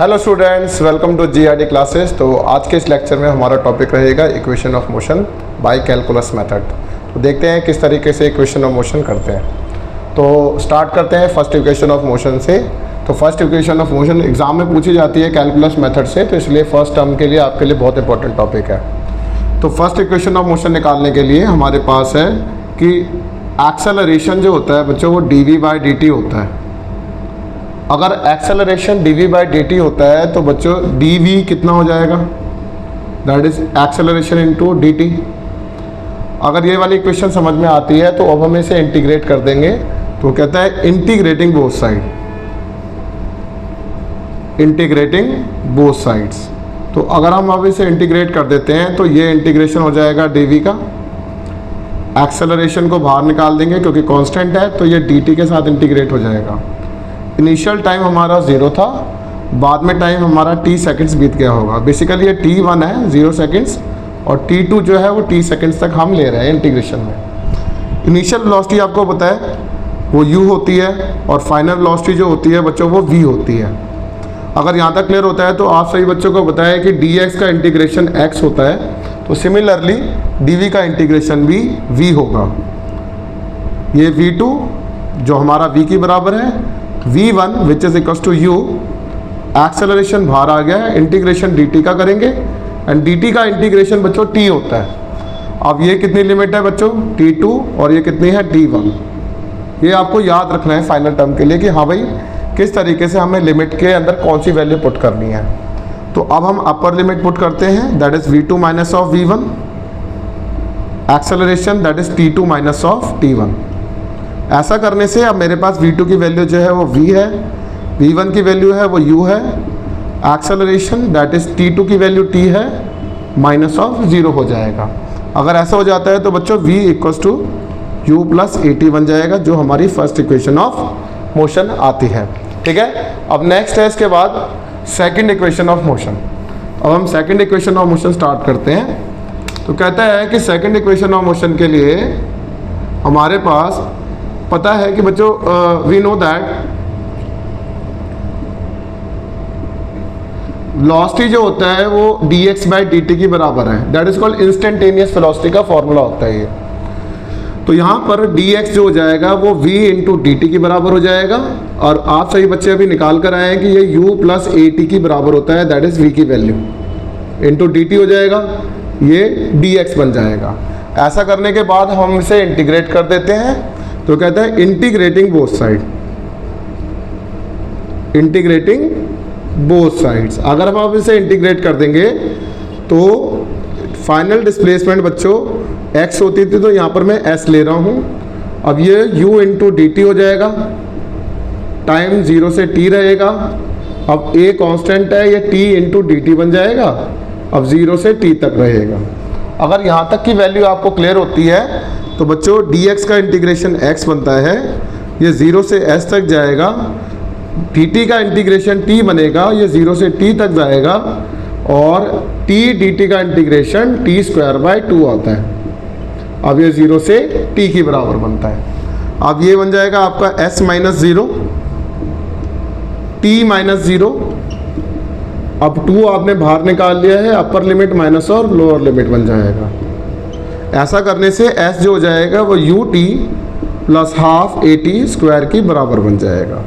Hello students, welcome to GRD classes. तो आज के इस लेक्चर में हमारा टॉपिक रहेगा equation of motion by calculus method. तो देखते हैं किस तरीके से इक्वेशन ऑफ मोशन करते हैं। तो स्टार्ट करते हैं फर्स्ट इक्वेशन ऑफ मोशन से। तो first equation of motion exam में पूछी जाती है कैलकुलस मेथड से, तो इसलिए फर्स्ट टर्म के लिए आपके लिए बहुत इंपॉर्टेंट टॉपिक है। तो फर्स्ट इक्वेशन ऑफ मोशन निकालने के लिए हमारे पास है कि एक्सेलरेशन जो होता है बच्चों वो dv/dt होता है। अगर एक्सेलरेशन dv/dt होता है तो बच्चों dv कितना हो जाएगा, that is acceleration into dt। अगर ये वाली इक्वेशन समझ में आती है तो अब हम इसे इंटीग्रेट कर देंगे। तो कहता है integrating both side, integrating both sides. तो अगर हम अब इसे इंटीग्रेट कर देते हैं तो ये इंटीग्रेशन हो जाएगा dv का। एक्सेलरेशन को बाहर निकाल देंगे क्योंकि कांस्टेंट है, तो ये dt के साथ इंटीग्रेट हो जाएगा। इनिशियल टाइम हमारा 0 था, बाद में टाइम हमारा t सेकंड्स बीत गया होगा। बेसिकली ये t1 है 0 सेकंड्स और t2 जो है वो t सेकंड्स तक हम ले रहे हैं इंटीग्रेशन में। इनिशियल वेलोसिटी आपको पता है वो u होती है और फाइनल वेलोसिटी जो होती है बच्चों वो v होती है। अगर यहाँ तक क्लियर होता है तो आप सभी बच्चों को बताया कि dx का इंटीग्रेशन x होता है, तो सिमिलरली dv का इंटीग्रेशन भी v होगा। ये v2 जो हमारा v की बराबर है, v1 which is equal to u, acceleration बाहर आ गया है, इंटीग्रेशन dt का करेंगे एंड dt का इंटीग्रेशन बच्चों t होता है। अब ये कितनी लिमिट है बच्चों t2 और ये कितनी है t1। ये आपको याद रखना है फाइनल टर्म के लिए कि हाँ भाई किस तरीके से हमें लिमिट के अंदर कौन सी वैल्यू पुट करनी है। तो अब हम अपर लिमिट पुट करते हैं, that is v2 minus of v1, acceleration that is t2 minus of t1। ऐसा करने से अब मेरे पास v2 की वैल्यू जो है वो v है, v1 की वैल्यू है वो u है, एक्सेलरेशन दैट इज t2 की वैल्यू t है, माइनस ऑफ 0 हो जाएगा। अगर ऐसा हो जाता है तो बच्चों v equals to u plus at बन जाएगा, जो हमारी फर्स्ट इक्वेशन ऑफ मोशन आती है। ठीक है, अब नेक्स्ट है इसके बाद सेकंड इक्वेशन ऑफ मोशन। अब हम second equation of motion start करते हैं। तो कहता है कि सेकंड इक्वेशन ऑफ मोशन के लिए हमारे पास पता है कि बच्चों वी नो दैट वेलोसिटी जो होता है वो dx/dt की बराबर है, that is called instantaneous velocity का फॉर्मूला होता है ये। तो यहाँ पर dx जो हो जाएगा वो v इंटू dt की बराबर हो जाएगा, और आप सभी बच्चे अभी निकाल कर आए हैं कि ये u प्लस at की बराबर होता है, दैट इज v की वैल्यू इंटू dt हो जाएगा, ये dx बन जाएगा। ऐसा करने के बाद हम इसे इंटीग्रेट कर देते हैं। तो कहता है integrating both side, integrating both sides. अगर हम अब इसे इंटीग्रेट कर देंगे तो फाइनल डिस्प्लेसमेंट बच्चों x होती थी, तो यहाँ पर मैं s ले रहा हूँ। अब ये u इंटू dt हो जाएगा, टाइम 0 से t रहेगा। अब a कांस्टेंट है, ये t इंटू dt बन जाएगा, अब 0 से t तक रहेगा। अगर यहाँ तक की वैल्यू आपको क्लियर होती है तो बच्चों dx का इंटीग्रेशन x बनता है, ये 0 से s तक जाएगा। dt का इंटीग्रेशन t बनेगा, ये 0 से t तक जाएगा, और t dt का इंटीग्रेशन t²/2 आता है। अब ये 0 से t की बराबर बनता है। अब ये बन जाएगा आपका s माइनस 0, t माइनस 0। अब 2 आपने बाहर निकाल लिया है, अपर लिमिट माइनस और लोअर लिमिट बन जाएगा। ऐसा करने से s जो हो जाएगा वो ut प्लस हाफ at² की बराबर बन जाएगा।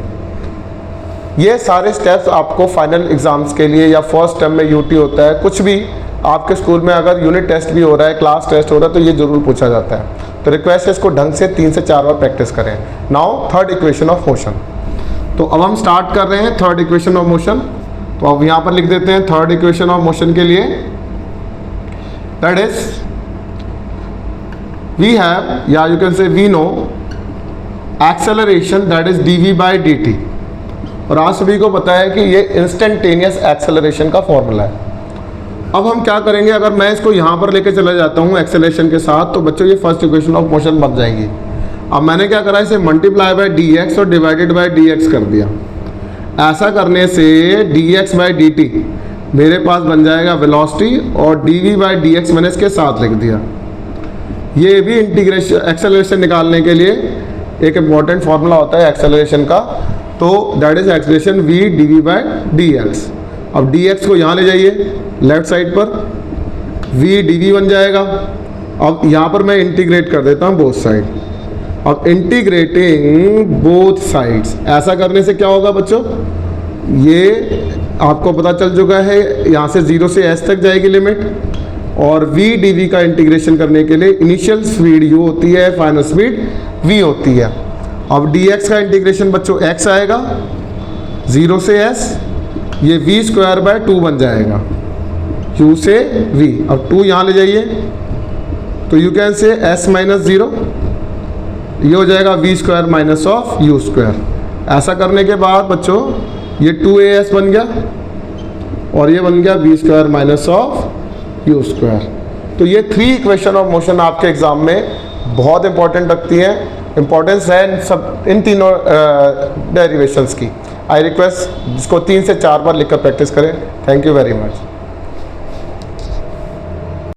ये सारे स्टेप्स आपको फाइनल एग्जाम्स के लिए या फर्स्ट टर्म में ut होता है, कुछ भी आपके स्कूल में अगर यूनिट टेस्ट भी हो रहा है, क्लास टेस्ट हो रहा है, तो ये जरूर पूछा जाता है। तो रिक्वेस्ट है इसको ढंग से 3 से 4 बार प्रैक्टिस करें। Now third equation of motion. तो अब हम स्टार्ट कर रहे हैं थर्ड इक्वेशन ऑफ मोशन। तो अब यहाँ पर लिख देते हैं थर्ड इक्वेशन ऑफ मोशन के लिए, दैट इज we have, या you can say we know acceleration that is dv/dt। और आप सभी को पता है कि ये इंस्टेंटेनियस एक्सेलरेशन का फॉर्मूला है। अब हम क्या करेंगे, अगर मैं इसको यहाँ पर लेके चला जाता हूँ एक्सेलरेशन के साथ, तो बच्चों ये फर्स्ट इक्वेशन ऑफ मोशन बन जाएगी। अब मैंने क्या करा, इसे मल्टीप्लाई बाय dx और डिवाइडेड बाय dx कर दिया। ऐसा करने से dx/dt मेरे पास बन जाएगा वेलोसिटी, और dv/dx मैंने इसके साथ लिख दिया। ये भी इंटीग्रेशन एक्सेलरेशन निकालने के लिए एक इम्पॉर्टेंट फार्मूला होता है एक्सेलरेशन का, तो that is acceleration v dv/dx। अब dx को यहाँ ले जाइए लेफ्ट साइड पर, v dv बन जाएगा। अब यहाँ पर मैं इंटीग्रेट कर देता हूँ बोथ साइड। अब इंटीग्रेटिंग बोथ साइड्स, ऐसा करने से क्या होगा बच्चों, ये आपको पता चल चुका है, यहाँ से 0 से s तक जाएगी लिमिट, और v dv का इंटीग्रेशन करने के लिए इनिशियल स्पीड u होती है, फाइनल स्पीड v होती है। अब dx का इंटीग्रेशन बच्चों x आएगा 0 से s, ये v स्क्वायर बाय 2 बन जाएगा, u से v। अब 2 यहाँ ले जाइए तो you can say s minus 0, ये हो जाएगा v square minus of u square. ऐसा करने के बाद बच्चों ये 2as बन गया और ये बन गया v square minus of u square. तो ये 3 इक्वेशन ऑफ मोशन आपके एग्जाम में बहुत इंपॉर्टेंट रखती हैं, इंपॉर्टेंस है इन तीनों डेरिवेशंस की। आई रिक्वेस्ट जिसको 3 से 4 बार लिखकर प्रैक्टिस करें। Thank you very much.